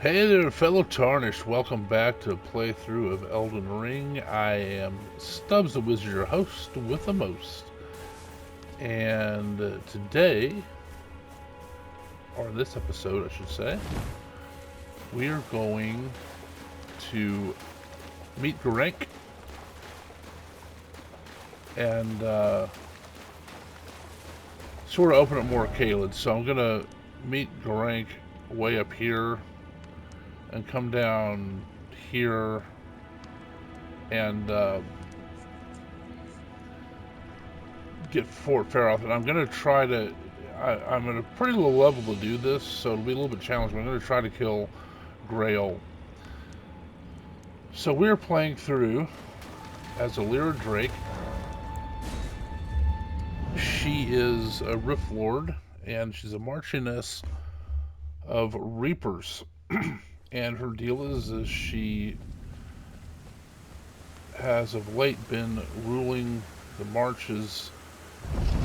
Hey there, fellow Tarnished. Welcome back to a playthrough of Elden Ring. I am Stubbs the Wizard, your host with the most. And today, or this episode, I should say, we are going to meet Gurranq and sort of open up more Caelid. So I'm going to meet Gurranq way up here and come down here and get Fort Faroth. And I'm going to try to... I'm at a pretty low level to do this, so it'll be a little bit challenging. I'm going to try to kill Greyoll. So we're playing through as Aliera Drake. She is a Rift Lord, and she's a Marchioness of Reapers. And her deal is she has of late been ruling the marches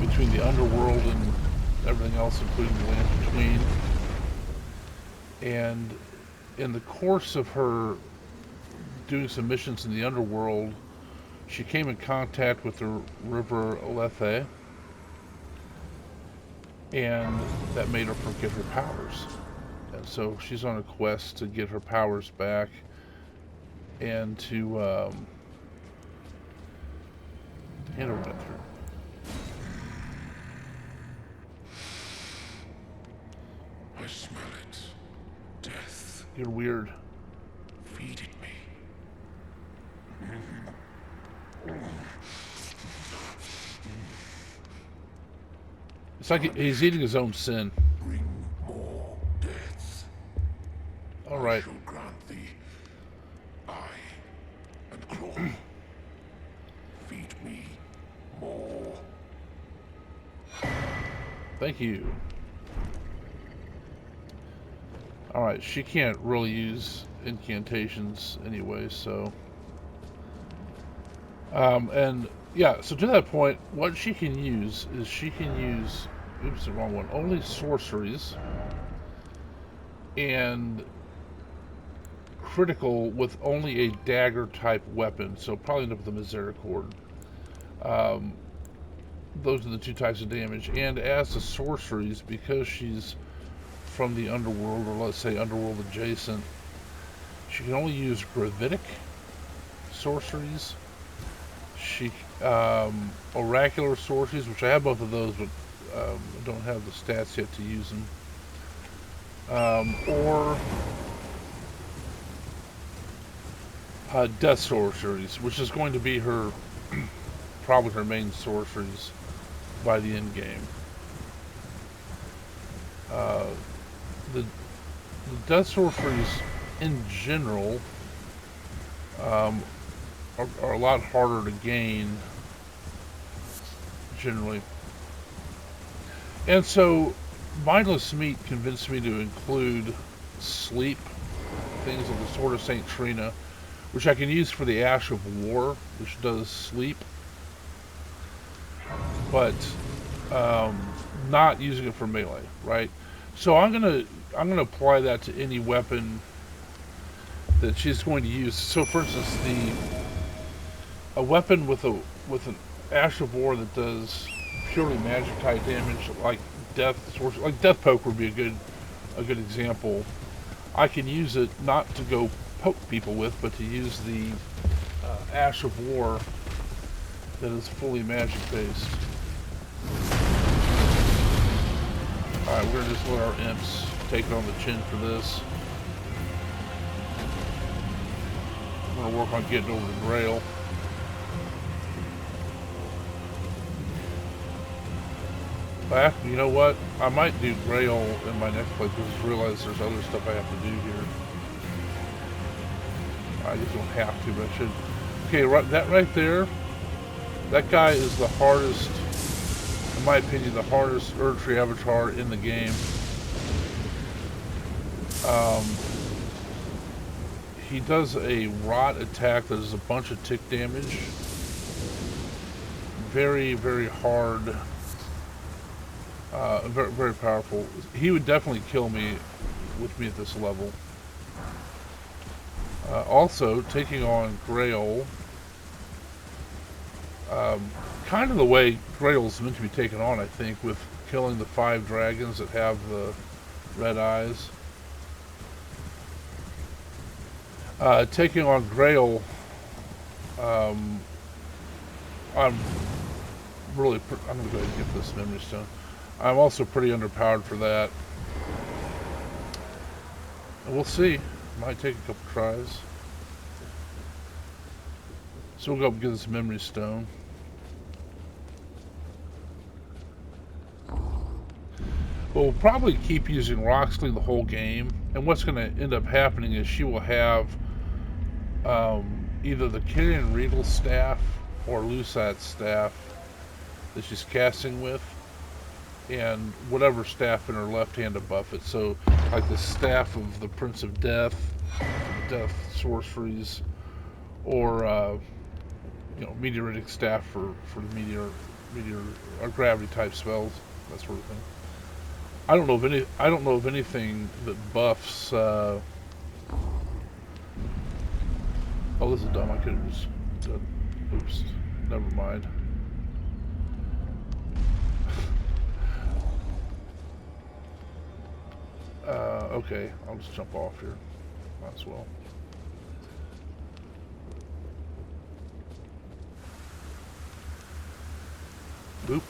between the underworld and everything else, including the land between. And in the course of her doing some missions in the underworld, she came in contact with the river Lethe, and that made her forget her powers. And so she's on a quest to get her powers back and to hand over that through. I smell it. Death. You're weird. Feed it me. It's like he's eating his own sin. Bring more deaths. All right. I shall grant thee eye and claw. Feed me more. Thank you. Alright, she can't really use incantations anyway, so... and, yeah, so to that point, what she can use is she can use... Oops, the wrong one. Only sorceries. And critical with only a dagger-type weapon, so probably end up with a misericord. Those are the two types of damage. And as the sorceries, because she's from the underworld, or let's say underworld adjacent, she can only use gravitic sorceries. She oracular sorceries, which I have both of those, but I don't have the stats yet to use them. Or death sorceries, which is going to be her probably her main sorceries by the end game. The death sorceries in general are a lot harder to gain generally. And so Mindless Meat convinced me to include sleep, things of the Sword of St. Trina, which I can use for the Ash of War, which does sleep, but not using it for melee, right? So I'm gonna apply that to any weapon that she's going to use. So, for instance, a weapon with an Ash of War that does purely magic type damage, like Death Poke would be a good example. I can use it not to go poke people with, but to use the Ash of War that is fully magic based. Alright, we're gonna just let our imps take it on the chin for this. I'm gonna work on getting over to Greyoll. But you know what? I might do Greyoll in my next play, because I just realized there's other stuff I have to do here. I just don't have to, but I should. Okay, that right there, that guy is the hardest, in my opinion, the hardest Erdtree avatar in the game. He does a rot attack that does a bunch of tick damage. Very, very hard. Very, very powerful. He would definitely kill me with me at this level. Also, taking on Greyoll, kind of the way Greyoll's meant to be taken on, I think, with killing the 5 dragons that have the red eyes. Taking on Greyoll, I'm really, I'm going to go ahead and get this memory stone. I'm also pretty underpowered for that. And we'll see. Might take a couple tries. So we'll go up and get this memory stone. But we'll probably keep using Roxley the whole game. And what's going to end up happening is she will have either the Kyrian Regal staff or Lusat's staff that she's casting with, and whatever staff in her left hand to buff it. So, like the staff of the Prince of Death, Death Sorceries, or meteoritic staff for the meteor or gravity type spells, that sort of thing. I don't know of anything that buffs. Oh, this is dumb. I could have just done. Oops. Never mind. Okay, I'll just jump off here. Might as well. Boop.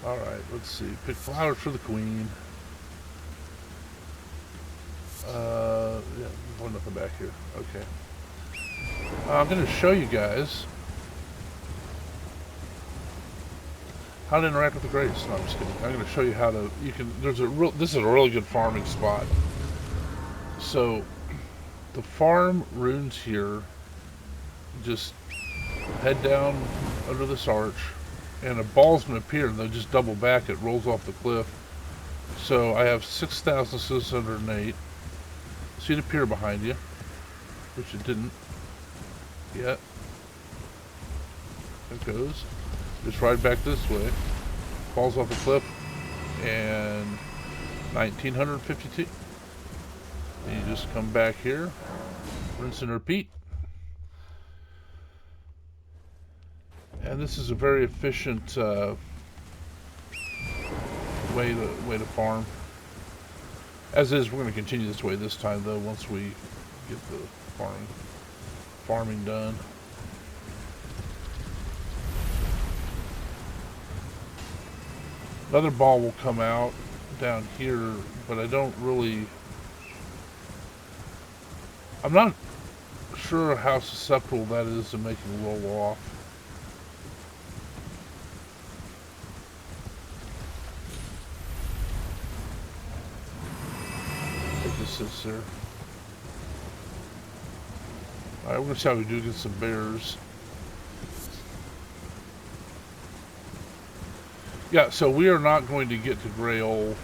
Alright, let's see. Pick flowers for the queen. Yeah, there's nothing back here. Okay. I'm going to show you guys how to interact with the Grace. No, I'm just kidding. I'm going to show you how to. This is a really good farming spot. So, the farm runes here. Just head down under this arch, and a ball's going to appear, and they'll just double back. It rolls off the cliff. So I have 6,608. See it appear behind you, which it didn't yet. It goes. Just right back this way. Falls off the cliff, and 1,952. And you just come back here, rinse and repeat. And this is a very efficient way to farm. As is, we're going to continue this way this time, though, once we get the farming done. Another ball will come out down here, but I don't really... I'm not sure how susceptible that is to making roll off. Sits there. Alright, we're going to see how we do against some bears. Yeah, so we are not going to get to Greyoll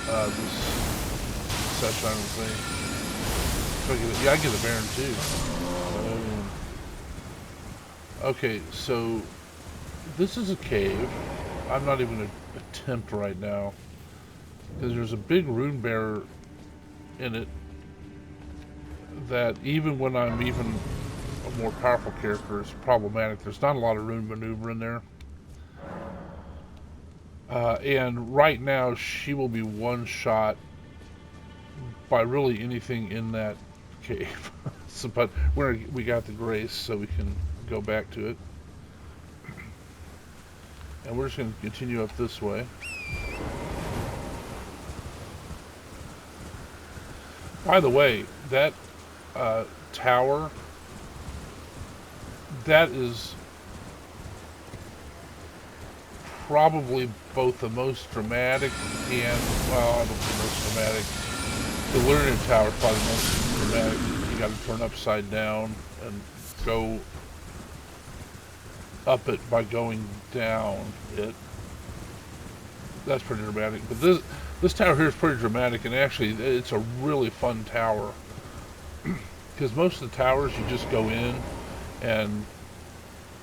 this session, I don't think. Yeah, I get a Baron too. Okay, so this is a cave. I'm not even going to attempt right now, because there's a big rune bearer in it that even when I'm even a more powerful character, it's problematic. There's not a lot of rune maneuver in there. And right now, she will be one-shot by really anything in that cave. So, but we got the grace, so we can go back to it. And we're just going to continue up this way. By the way, that tower, that is probably both the most dramatic and, well, I don't think most dramatic. The Lyrian Tower is probably the most dramatic. You got to turn upside down and go up it by going down it. That's pretty dramatic. But this tower here is pretty dramatic, and actually it's a really fun tower. Because most of the towers you just go in and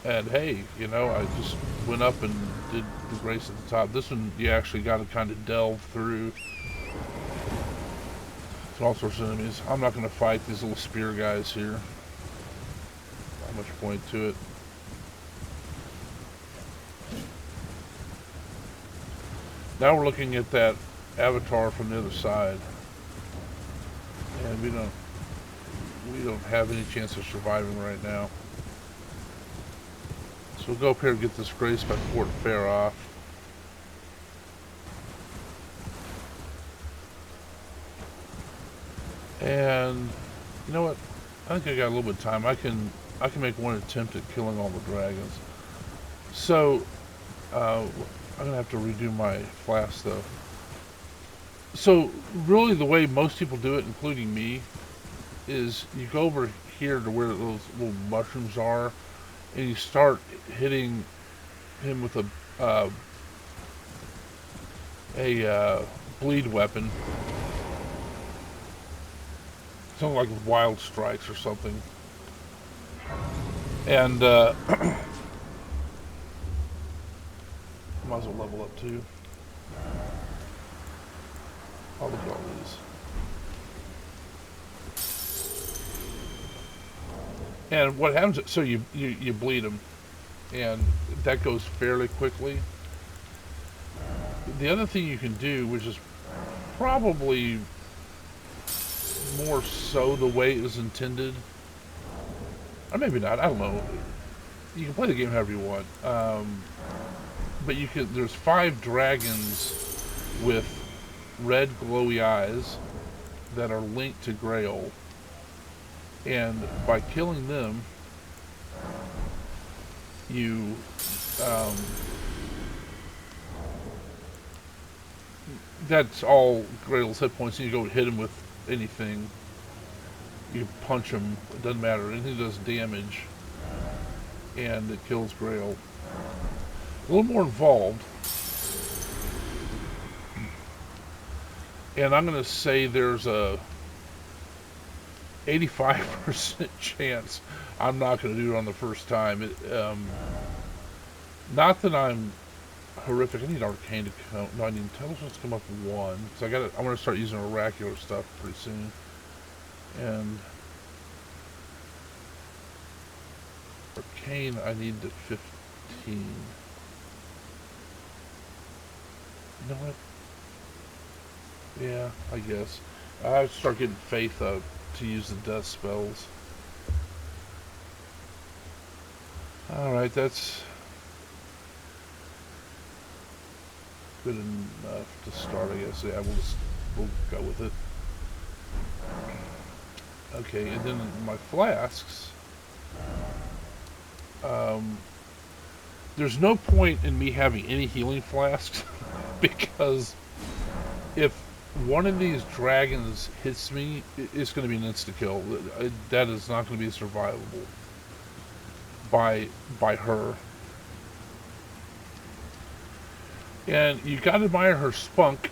hey, you know, I just went up and did the grace at the top. This one you actually got to kind of delve through. to all sorts of enemies. I'm not going to fight these little spear guys here. Not much point to it. Now we're looking at that avatar from the other side, and we don't have any chance of surviving right now. So we'll go up here and get this gray spec fort fair off. And you know what? I think I got a little bit of time. I can make one attempt at killing all the dragons. So I'm gonna have to redo my flask though. So really, the way most people do it, including me, is you go over here to where those little mushrooms are, and you start hitting him with a bleed weapon, something like wild strikes or something, and might as well level up too. I'll look at all these. And what happens, so you bleed them, and that goes fairly quickly. The other thing you can do, which is probably more so the way it was intended, or maybe not, I don't know. You can play the game however you want. But there's 5 dragons with red glowy eyes that are linked to Greyoll. And by killing them, you that's all Greyoll's hit points, and you go hit him with anything. You punch him, it doesn't matter, anything does damage, and it kills Greyoll. A little more involved. And I'm going to say there's a 85% chance I'm not going to do it on the first time. Not that I'm horrific. I need arcane to come. No, I need intelligence to come up 1. So I want to start using oracular stuff pretty soon. And arcane, I need to 15. You know what? Yeah, I guess. I have to start getting faith up to use the death spells. Alright, that's good enough to start, I guess. Yeah, we'll go with it. Okay, and then my flasks. There's no point in me having any healing flasks because if one of these dragons hits me, it's going to be an insta-kill. That is not going to be survivable by her. And you got to admire her spunk.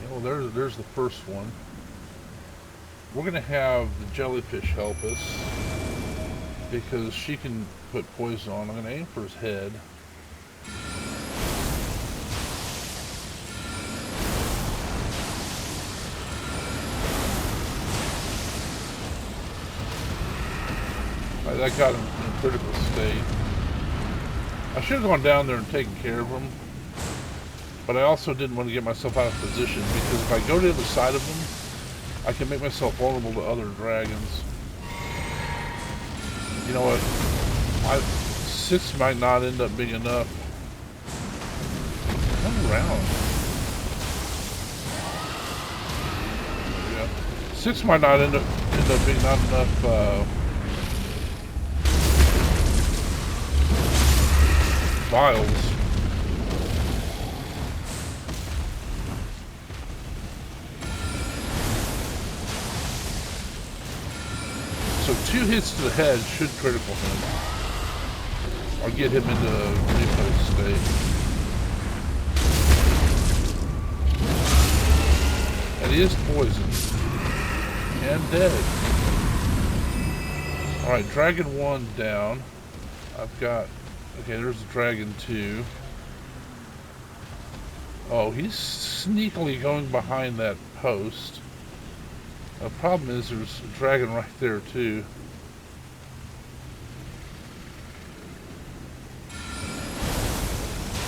You know, there's the first one. We're going to have the jellyfish help us because she can put poison on. I'm going to aim for his head. That got him in a critical state. I should have gone down there and taken care of him, but I also didn't want to get myself out of position because if I go to the other side of him, I can make myself vulnerable to other dragons. You know what? 6 might not end up being enough. Come around. Yeah. 6 might not end up being not enough vials. So 2 hits to the head should critical him. Or get him into replay state. And he is poisoned. And dead. Alright, Dragon 1 down. I've got... Okay, there's Dragon 2. Oh, he's sneakily going behind that post. The problem is there's a dragon right there too.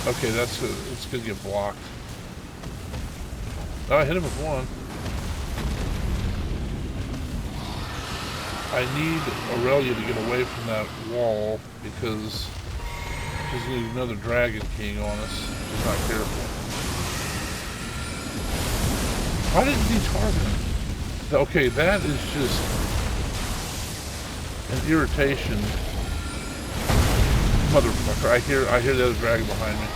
Okay, it's gonna get blocked. Oh, I hit him with one. I need Aurelia to get away from that wall because she's gonna need another Dragon King on us. She's not careful. Why didn't he target him? Okay, that is just an irritation. Motherfucker, I hear the other dragon behind me.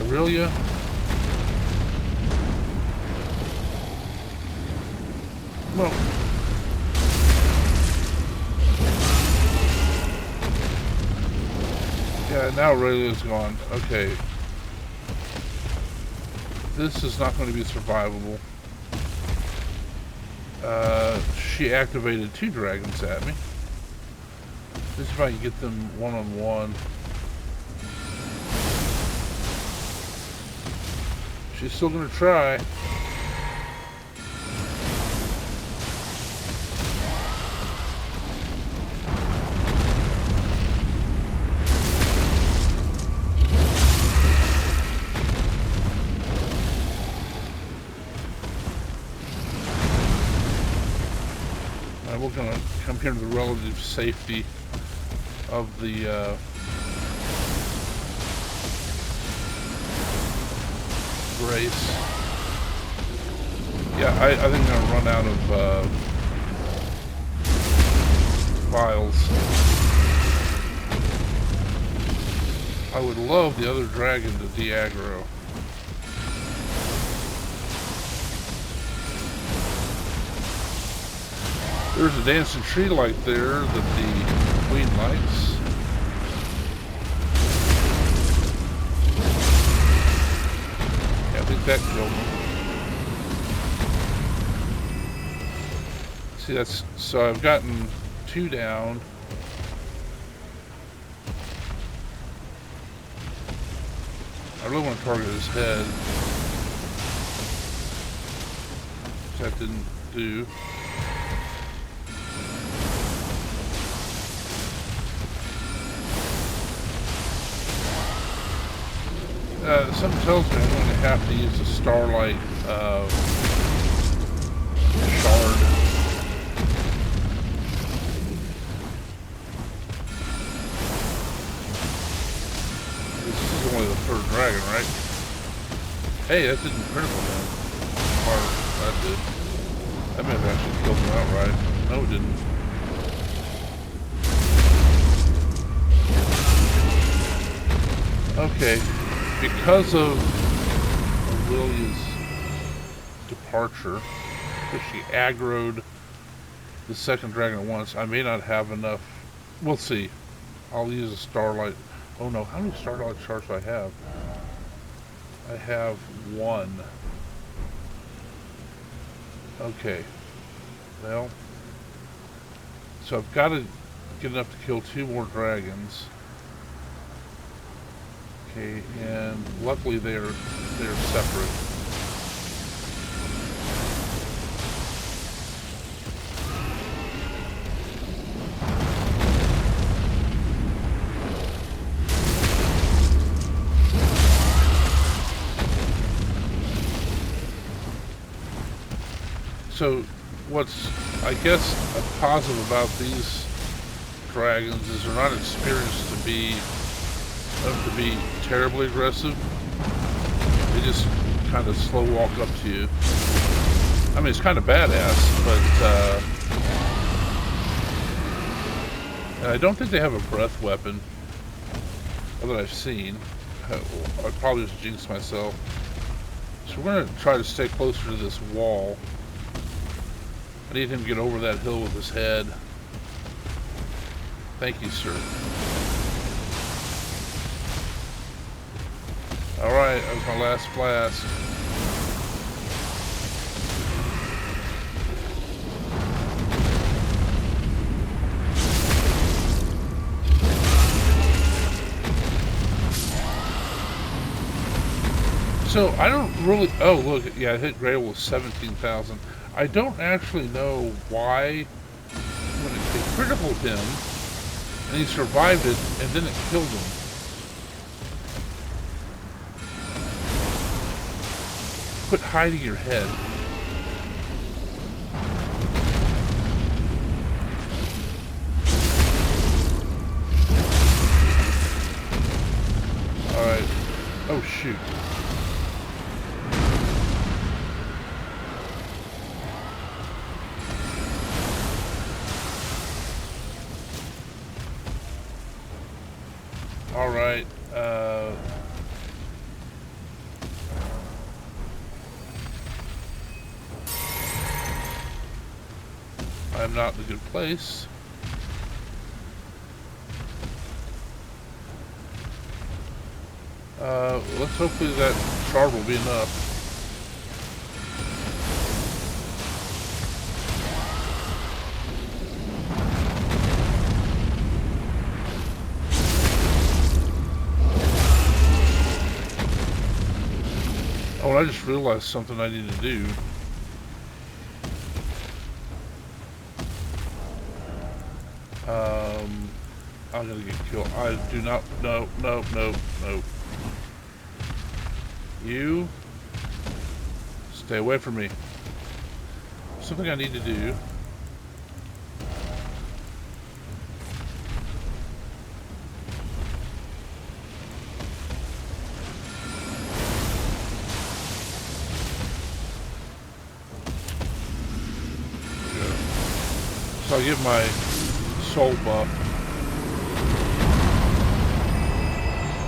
Aurelia? Well. Yeah, now Aurelia's gone. Okay. This is not going to be survivable. She activated 2 dragons at me. Let's see if I can get them one-on-one. She's still going to try. We're going to come here to the relative safety of the Grace. Yeah, I think I'm going to run out of vials. I would love the other dragon to de-aggro. There's a dancing tree light there that the queen likes. Yeah, I think that killed him. See, that's so I've gotten 2 down. I really want to target his head. That didn't do. Something tells me I'm going to have to use a starlight shard. This is only the 3rd dragon, right? Hey, that didn't critical him. Or that did. That may have actually killed him outright. No, it didn't. Okay. Because of Auelia's departure, because she aggroed the 2nd dragon at once, I may not have enough. We'll see. I'll use a starlight. Oh no, how many starlight shards do I have? I have 1. Okay. Well, so I've got to get enough to kill 2 more dragons. Okay, and luckily they're separate. So, what's I guess a positive about these dragons is they're not experienced to be terribly aggressive. They just kind of slow walk up to you. I mean, it's kind of badass, but I don't think they have a breath weapon that I've seen. I'd probably just jinx myself. So we're going to try to stay closer to this wall. I need him to get over that hill with his head. Thank you, sir. Alright, that was my last flask. So I don't really. Oh, look, yeah, I hit Greyoll with 17,000. I don't actually know why when it critical him and he survived it, and then it killed him. Quit hiding your head. Alright. Oh, shoot. Alright. I'm not in a good place. Let's hopefully that shard will be enough. Oh, and I just realized something I need to do. I'm gonna get killed. I do not. No, no, no, no. You stay away from me. Something I need to do. So I'll give my soul buff.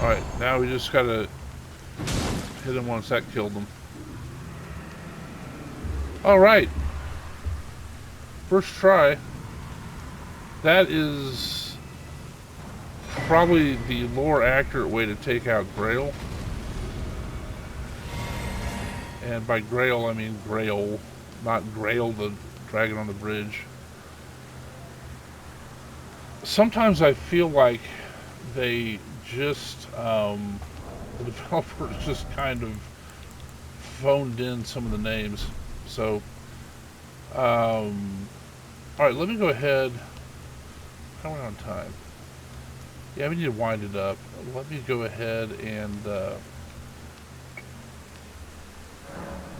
Alright, now we just gotta hit him once that killed him. Alright. First try. That is probably the more accurate way to take out Greyoll. And by Greyoll, I mean Greyoll, not Greyoll, the dragon on the bridge. Sometimes I feel like they just, the developers just kind of phoned in some of the names. So, alright, let me go ahead. How are we on time? Yeah, we need to wind it up. Let me go ahead and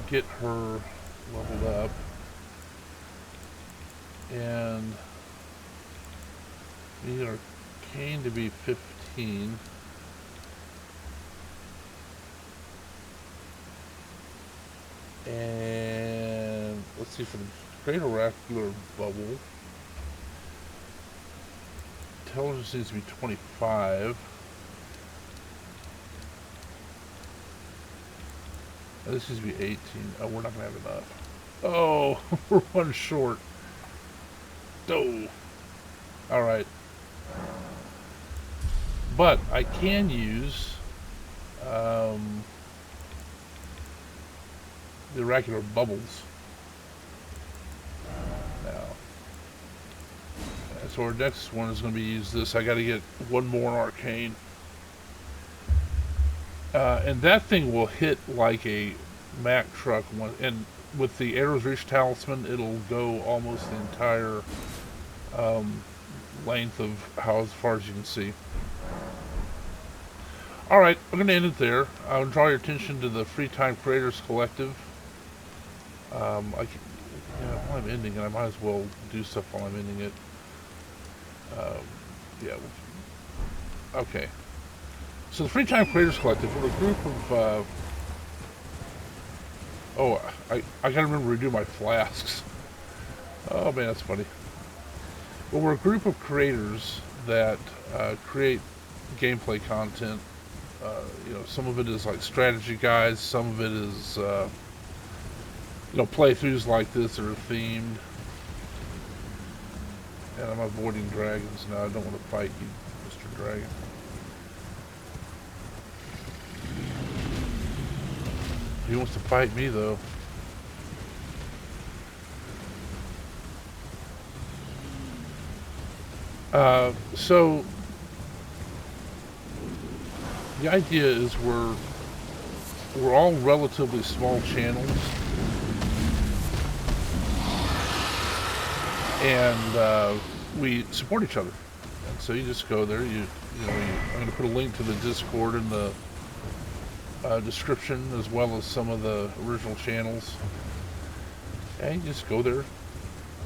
get her leveled up. And we need our Arcane to be 15. And let's see, for the great oracular bubble, intelligence needs to be 25. This needs to be 18. Oh, we're not going to have enough. Oh, we're one short. Oh. Alright. But I can use the oracular bubbles now. So our next one is going to be use this. I got to get one more arcane. And that thing will hit like a Mack truck. And with the Arrows Reach Talisman, it'll go almost the entire length of how as far as you can see. Alright, I'm going to end it there. I'll draw your attention to the Free Time Creators Collective. While I'm ending it, I might as well do stuff while I'm ending it. Yeah. Okay. So the Free Time Creators Collective, we're a group of... oh, I gotta remember to redo my flasks. Oh man, that's funny. Well, we're a group of creators that create gameplay content. Some of it is like strategy guides, some of it is, playthroughs like this that are themed. And I'm avoiding dragons now. I don't want to fight you, Mr. Dragon. He wants to fight me, though. So the idea is we're we're all relatively small channels, and we support each other. And so you just go there. I'm going to put a link to the Discord in the description, as well as some of the original channels. And you just go there,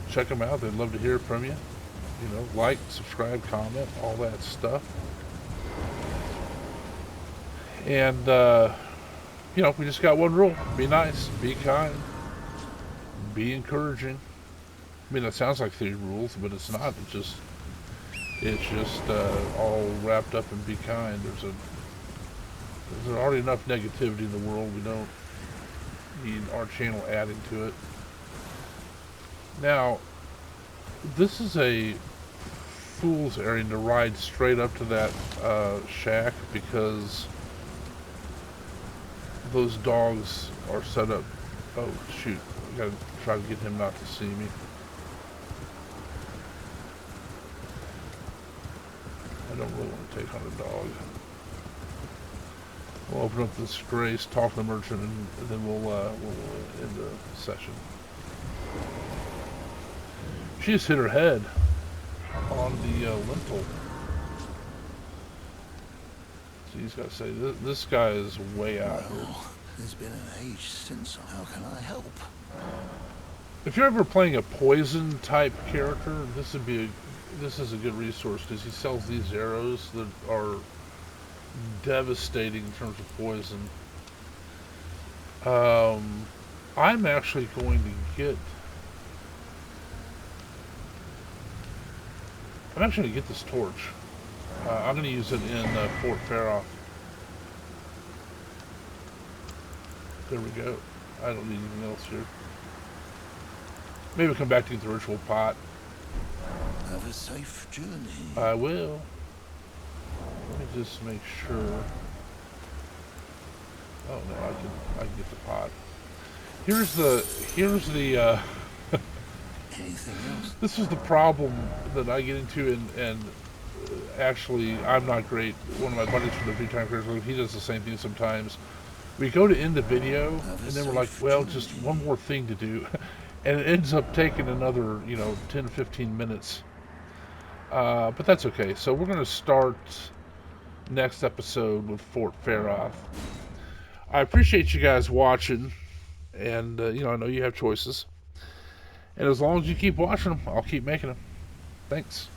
check them out. They'd love to hear from you. Like, subscribe, comment, all that stuff. And we just got one rule: be nice, be kind, be encouraging. I mean, that sounds like 3 rules, but it's not. It's just all wrapped up in be kind. There's already enough negativity in the world. We don't need our channel adding to it. Now, this is a fool's errand to ride straight up to that shack, because those dogs are set up. Oh, shoot. I gotta try to get him not to see me. I don't really want to take on a dog. We'll open up this grace, talk to the merchant, and then we'll end the session. She just hit her head on the lintel. So he's got to say, this guy is way out here. There's been an age since. How can I help? If you're ever playing a poison type character, this is a good resource, because he sells these arrows that are devastating in terms of poison. I'm actually going to get this torch. I'm going to use it in Fort Faroth. There we go. I don't need anything else here. Maybe come back to get the ritual pot. Have a safe journey. I will. Let me just make sure. Oh no, I can get the pot. Here's the Anything else? this is the problem that I get into, and actually I'm not great. One of my buddies from the Free Time Creators, he does the same thing sometimes. We go to end the video, and then we're like, well, just one more thing to do. And it ends up taking another, 10 to 15 minutes. But that's okay. So we're going to start next episode with Fort Faroth. I appreciate you guys watching, and, I know you have choices. And as long as you keep watching them, I'll keep making them. Thanks.